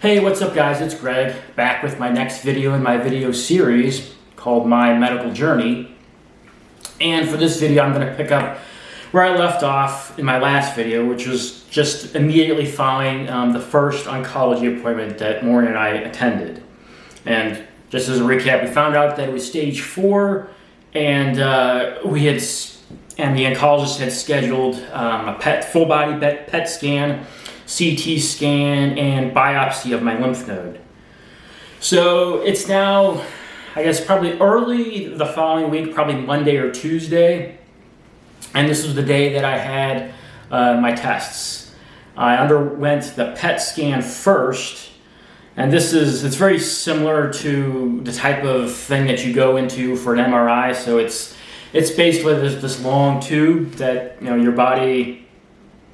Hey, what's up guys? It's Greg, back with my next video in my video series called My Medical Journey. And for this video, I'm going to pick up where I left off in my last video, which was just immediately following the first oncology appointment that Maureen and I attended. And just as a recap, we found out that it was stage 4, and the oncologist had scheduled a full body PET scan, CT scan, and biopsy of my lymph node. So it's now, I guess, probably early the following week, probably Monday or Tuesday. And this was the day that I had my tests. I underwent the PET scan first. And it's very similar to the type of thing that you go into for an MRI. So it's basically this long tube that your body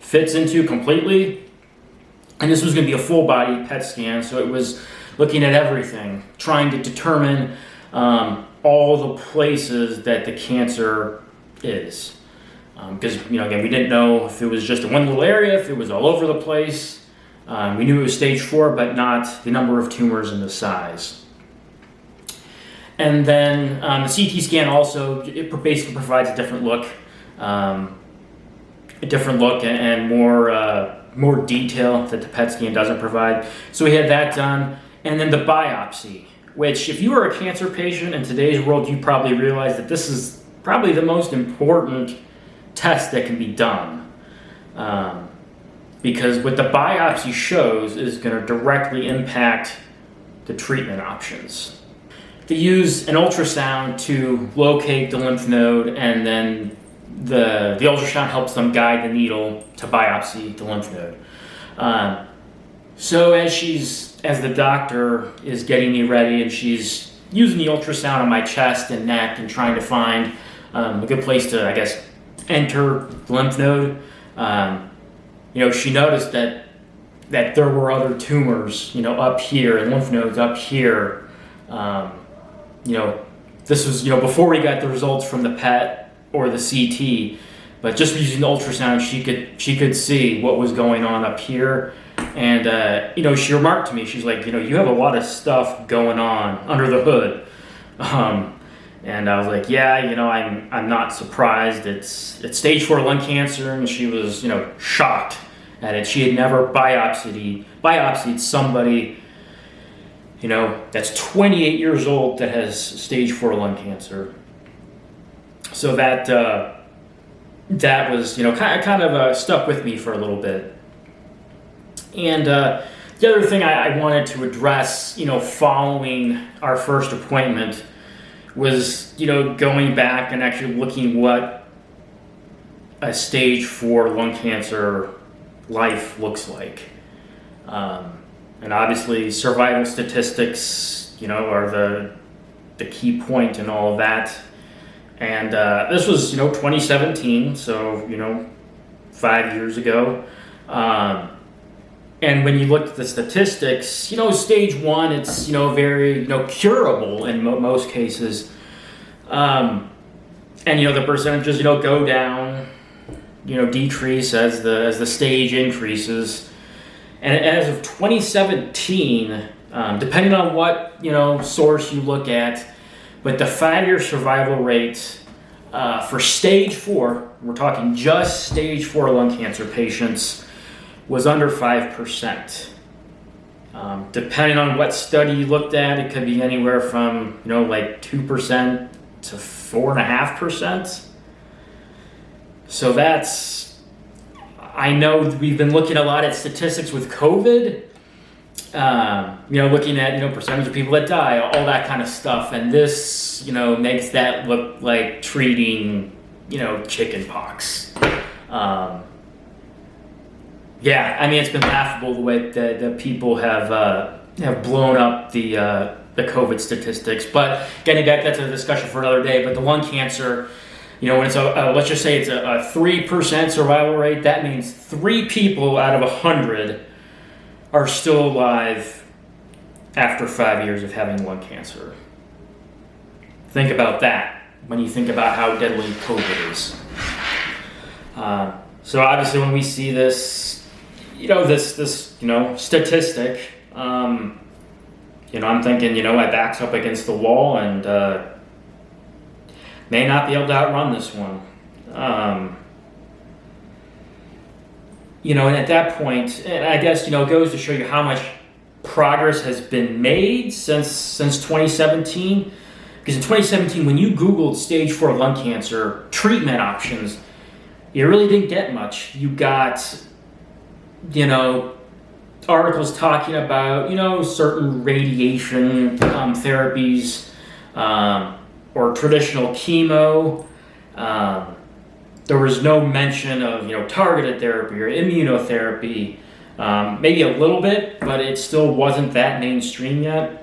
fits into completely. And this was going to be a full body PET scan, so it was looking at everything, trying to determine all the places that the cancer is. Because again, we didn't know if it was just in one little area, if it was all over the place. We knew it was stage 4, but not the number of tumors and the size. And then the CT scan also, it basically provides a different look, and more detail that the PET scan doesn't provide. So we had that done. And then the biopsy, which if you are a cancer patient in today's world, you probably realize that this is probably the most important test that can be done. Because what the biopsy shows is going to directly impact the treatment options. They use an ultrasound to locate the lymph node, and then the ultrasound helps them guide the needle to biopsy the lymph node. So as the doctor is getting me ready and she's using the ultrasound on my chest and neck and trying to find a good place to, I guess, enter the lymph node, she noticed that there were other tumors, up here, and lymph nodes up here. This was, before we got the results from the PET or the CT, but just using the ultrasound, she could see what was going on up here. And she remarked to me, she's like, you have a lot of stuff going on under the hood. And I was like, yeah, I'm not surprised. It's stage 4 lung cancer, and she was, shocked at it. She had never biopsied somebody, that's 28 years old that has stage 4 lung cancer. So that was, kind of stuck with me for a little bit. And the other thing I wanted to address, following our first appointment was, going back and actually looking what a stage 4 lung cancer life looks like. And obviously survival statistics, are the key point in all of that. And this was, 2017, so, 5 years ago. And when you look at the statistics, stage 1, it's, very, curable in most cases. And, the percentages, go down, decrease as the stage increases. And as of 2017, depending on what, source you look at, but the 5-year survival rate for stage 4, we're talking just stage 4 lung cancer patients, was under 5%. Depending on what study you looked at, it could be anywhere from, 2% to 4.5%. So I know we've been looking a lot at statistics with COVID, looking at, percentage of people that die, all that kind of stuff. And this, makes that look like treating, chicken pox. It's been laughable the way that people have blown up the COVID statistics. But getting back, that's a discussion for another day. But the lung cancer, when it's let's just say it's a 3% survival rate, that means 3 people out of 100 are still alive after 5 years of having lung cancer. Think about that when you think about how deadly COVID is. So obviously when we see this, this statistic, I'm thinking, my back's up against the wall and may not be able to outrun this one. And at that point, and I guess, it goes to show you how much progress has been made since 2017. Because in 2017, when you Googled stage 4 lung cancer treatment options, you really didn't get much. You got, articles talking about, certain radiation therapies or traditional chemo. There was no mention of, targeted therapy or immunotherapy. Maybe a little bit, but it still wasn't that mainstream yet.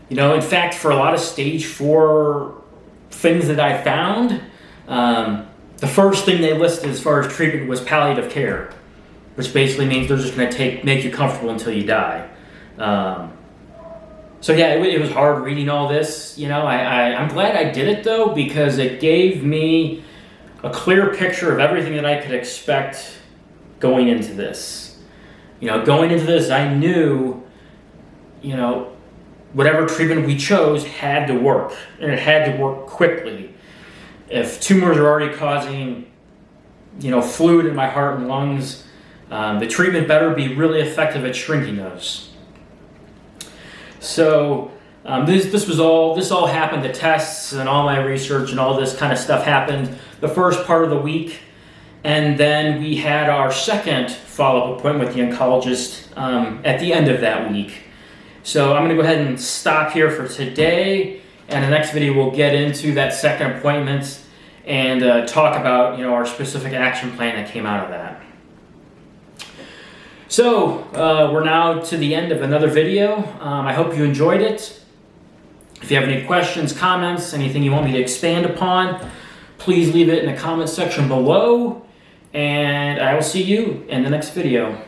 In fact, for a lot of stage 4 things that I found, the first thing they listed as far as treatment was palliative care, which basically means they're just going to make you comfortable until you die. So yeah, it was hard reading all this. I'm glad I did it though, because it gave me a clear picture of everything that I could expect going into this. Going into this, I knew, whatever treatment we chose had to work, and it had to work quickly. If tumors are already causing, fluid in my heart and lungs, the treatment better be really effective at shrinking those. So this all happened. The tests and all my research and all this kind of stuff happened the first part of the week, and then we had our second follow-up appointment with the oncologist at the end of that week. So I'm going to go ahead and stop here for today, and the next video we'll get into that second appointment and talk about our specific action plan that came out of that. So we're now to the end of another video. I hope you enjoyed it. If you have any questions, comments, anything you want me to expand upon, please leave it in the comment section below, and I will see you in the next video.